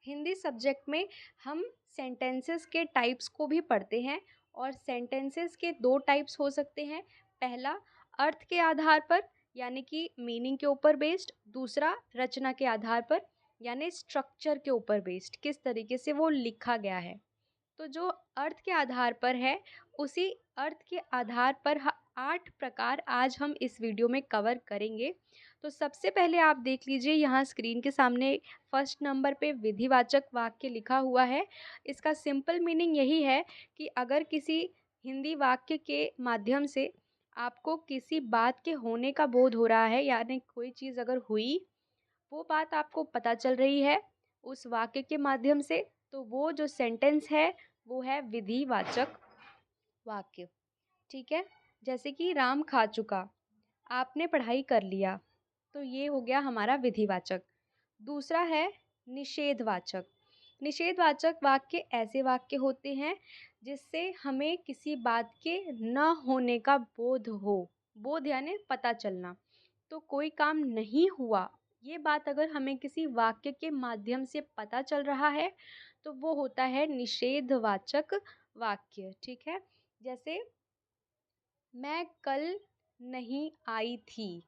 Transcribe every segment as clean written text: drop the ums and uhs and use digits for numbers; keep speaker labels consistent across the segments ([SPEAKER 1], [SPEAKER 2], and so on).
[SPEAKER 1] Hindi subject में हम sentences के टाइप्स को भी पढ़ते हैं और सेंटेंसेस के दो टाइप्स हो सकते हैं। पहला अर्थ के आधार पर यानी कि मीनिंग के ऊपर बेस्ड, दूसरा रचना के आधार पर यानी स्ट्रक्चर के ऊपर बेस्ड, किस तरीके से वो लिखा गया है। तो जो अर्थ के आधार पर है, उसी अर्थ के आधार पर 8 प्रकार आज हम इस वीडियो में कवर करेंगे। तो सबसे पहले आप देख लीजिए, यहाँ स्क्रीन के सामने फर्स्ट नंबर पे विधिवाचक वाक्य लिखा हुआ है। इसका सिंपल मीनिंग यही है कि अगर किसी हिंदी वाक्य के माध्यम से आपको किसी बात के होने का बोध हो रहा है, यानी कोई चीज़ अगर हुई, वो बात आपको पता चल रही है उस वाक्य के माध्यम से, तो वो जो सेंटेंस है वो है विधिवाचक वाक्य। ठीक है। जैसे कि राम खा चुका, आपने पढ़ाई कर लिया, तो ये हो गया हमारा विधिवाचक। दूसरा है निषेधवाचक। निषेधवाचक वाक्य ऐसे वाक्य होते हैं जिससे हमें किसी बात के न होने का बोध हो। बोध यानी पता चलना। तो कोई काम नहीं हुआ, ये बात अगर हमें किसी वाक्य के माध्यम से पता चल रहा है तो वो होता है निषेधवाचक वाक्य। ठीक है। जैसे मैं कल नहीं आई थी,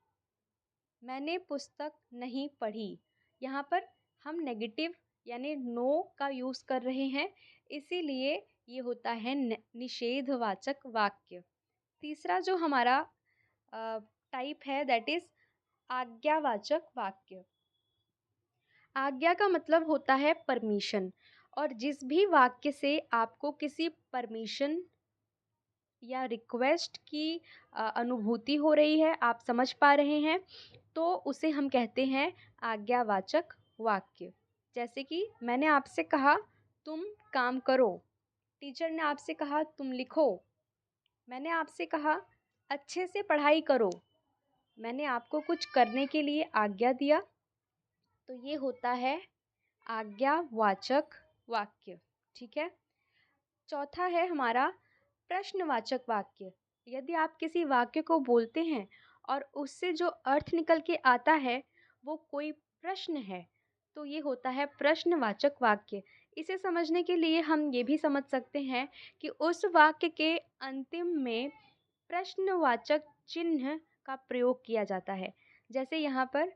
[SPEAKER 1] मैंने पुस्तक नहीं पढ़ी। यहाँ पर हम नेगेटिव यानी नो का यूज़ कर रहे हैं, इसीलिए ये होता है निषेधवाचक वाक्य। तीसरा जो हमारा टाइप है दैट इज़ आज्ञावाचक वाक्य। आज्ञा का मतलब होता है परमिशन, और जिस भी वाक्य से आपको किसी परमिशन या रिक्वेस्ट की अनुभूति हो रही है, आप समझ पा रहे हैं, तो उसे हम कहते हैं आज्ञावाचक वाक्य। जैसे कि मैंने आपसे कहा तुम काम करो, टीचर ने आपसे कहा तुम लिखो, मैंने आपसे कहा अच्छे से पढ़ाई करो, मैंने आपको कुछ करने के लिए आज्ञा दिया। तो ये होता है आज्ञावाचक वाक्य। ठीक है। चौथा है हमारा प्रश्नवाचक वाक्य। यदि आप किसी वाक्य को बोलते हैं और उससे जो अर्थ निकल के आता है वो कोई प्रश्न है, तो ये होता है प्रश्नवाचक वाक्य। इसे समझने के लिए हम ये भी समझ सकते हैं कि उस वाक्य के अंतिम में प्रश्नवाचक चिन्ह का प्रयोग किया जाता है। जैसे यहाँ पर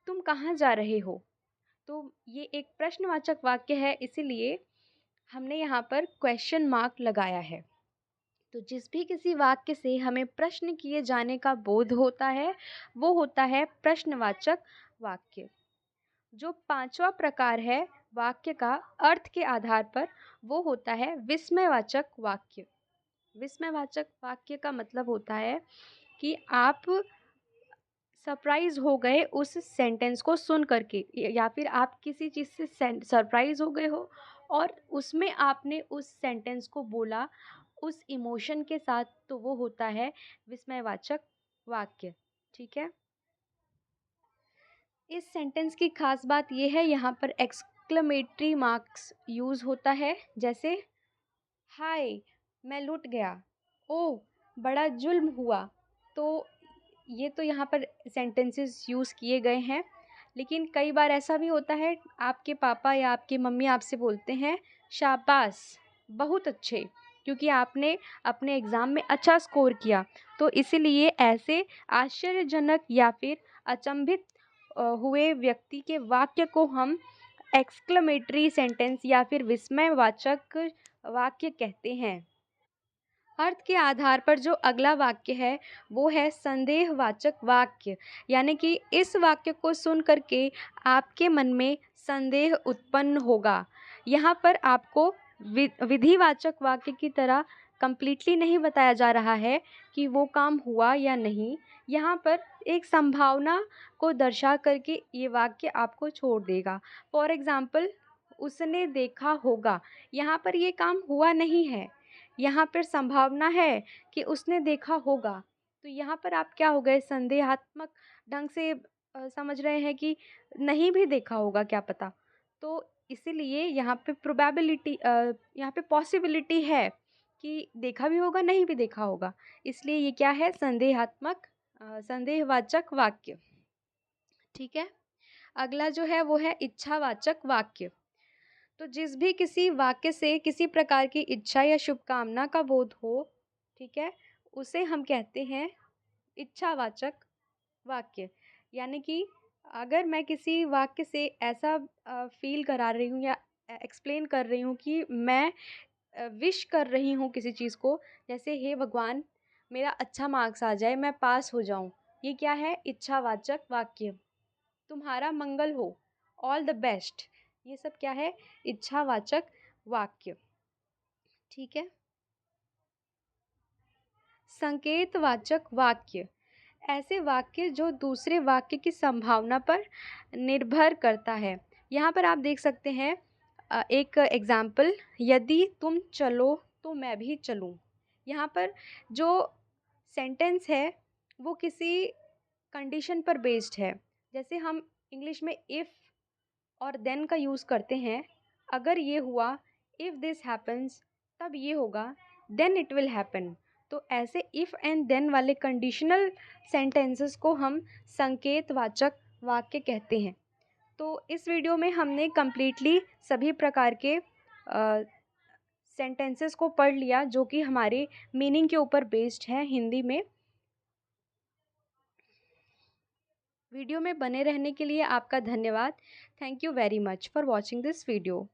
[SPEAKER 1] तुम कहाँ जा रहे हो, तो ये एक प्रश्नवाचक वाक्य है, इसीलिए हमने यहाँ पर क्वेश्चन मार्क लगाया है। तो जिस भी किसी वाक्य से हमें प्रश्न किए जाने का बोध होता है वो होता है प्रश्नवाचक वाक्य। जो पांचवा प्रकार है वाक्य का अर्थ के आधार पर, वो होता है विस्मयवाचक वाक्य। विस्मयवाचक वाक्य का मतलब होता है कि आप सरप्राइज हो गए उस सेंटेंस को सुन करके, या फिर आप किसी चीज़ से सरप्राइज हो गए हो और उसमें आपने उस सेंटेंस को बोला उस इमोशन के साथ, तो वो होता है विस्मयवाचक वाक्य। ठीक है। इस सेंटेंस की खास बात यह है, यहाँ पर एक्सक्लेमेटरी मार्क्स यूज़ होता है। जैसे हाय मैं लुट गया, ओह बड़ा जुल्म हुआ। तो ये तो यहाँ पर सेंटेंसेस यूज़ किए गए हैं, लेकिन कई बार ऐसा भी होता है आपके पापा या आपकी मम्मी आपसे बोलते हैं शाबाश बहुत अच्छे, क्योंकि आपने अपने एग्ज़ाम में अच्छा स्कोर किया। तो इसीलिए ऐसे आश्चर्यजनक या फिर अचंभित हुए व्यक्ति के वाक्य को हम एक्सक्लेमेटरी सेंटेंस या फिर विस्मयवाचक वाक्य कहते हैं। अर्थ के आधार पर जो अगला वाक्य है वो है संदेहवाचक वाक्य, यानी कि इस वाक्य को सुन करके आपके मन में संदेह उत्पन्न होगा। यहाँ पर आपको विधिवाचक वाक्य की तरह कंप्लीटली नहीं बताया जा रहा है कि वो काम हुआ या नहीं। यहाँ पर एक संभावना को दर्शा करके ये वाक्य आपको छोड़ देगा। फॉर एग्ज़ाम्पल, उसने देखा होगा, यहाँ पर ये काम हुआ नहीं है, यहाँ पर संभावना है कि उसने देखा होगा। तो यहाँ पर आप क्या हो गए, संदेहात्मक ढंग से समझ रहे हैं कि नहीं भी देखा होगा, क्या पता। तो इसीलिए यहाँ पे प्रोबेबिलिटी, यहाँ पे पॉसिबिलिटी है कि देखा भी होगा नहीं भी देखा होगा, इसलिए ये क्या है, संदेहात्मक संदेहवाचक वाक्य। ठीक है। अगला जो है वो है इच्छावाचक वाक्य। तो जिस भी किसी वाक्य से किसी प्रकार की इच्छा या शुभकामना का बोध हो, ठीक है, उसे हम कहते हैं इच्छावाचक वाक्य। यानी कि अगर मैं किसी वाक्य से ऐसा फ़ील करा रही हूँ या एक्सप्लेन कर रही हूँ कि मैं विश कर रही हूँ किसी चीज़ को, जैसे हे भगवान मेरा अच्छा मार्क्स आ जाए, मैं पास हो जाऊँ। ये क्या है? इच्छावाचक वाक्य। तुम्हारा मंगल हो, ऑल द बेस्ट। ये सब क्या है? इच्छावाचक वाक्य। ठीक है? संकेतवाचक वाक्य, ऐसे वाक्य जो दूसरे वाक्य की संभावना पर निर्भर करता है। यहाँ पर आप देख सकते हैं एक एग्ज़ाम्पल, यदि तुम चलो तो मैं भी चलूँ। यहाँ पर जो सेंटेंस है वो किसी कंडीशन पर बेस्ड है। जैसे हम इंग्लिश में इफ़ और देन का यूज़ करते हैं। अगर ये हुआ, इफ़ दिस हैपन्स, तब ये होगा, देन इट विल हैपन। तो ऐसे इफ़ एंड देन वाले कंडीशनल सेंटेंसेस को हम संकेतवाचक वाक्य कहते हैं। तो इस वीडियो में हमने कंप्लीटली सभी प्रकार के सेंटेंसेस को पढ़ लिया जो कि हमारे मीनिंग के ऊपर बेस्ड है हिंदी में। वीडियो में बने रहने के लिए आपका धन्यवाद। Thank you very much for watching this video.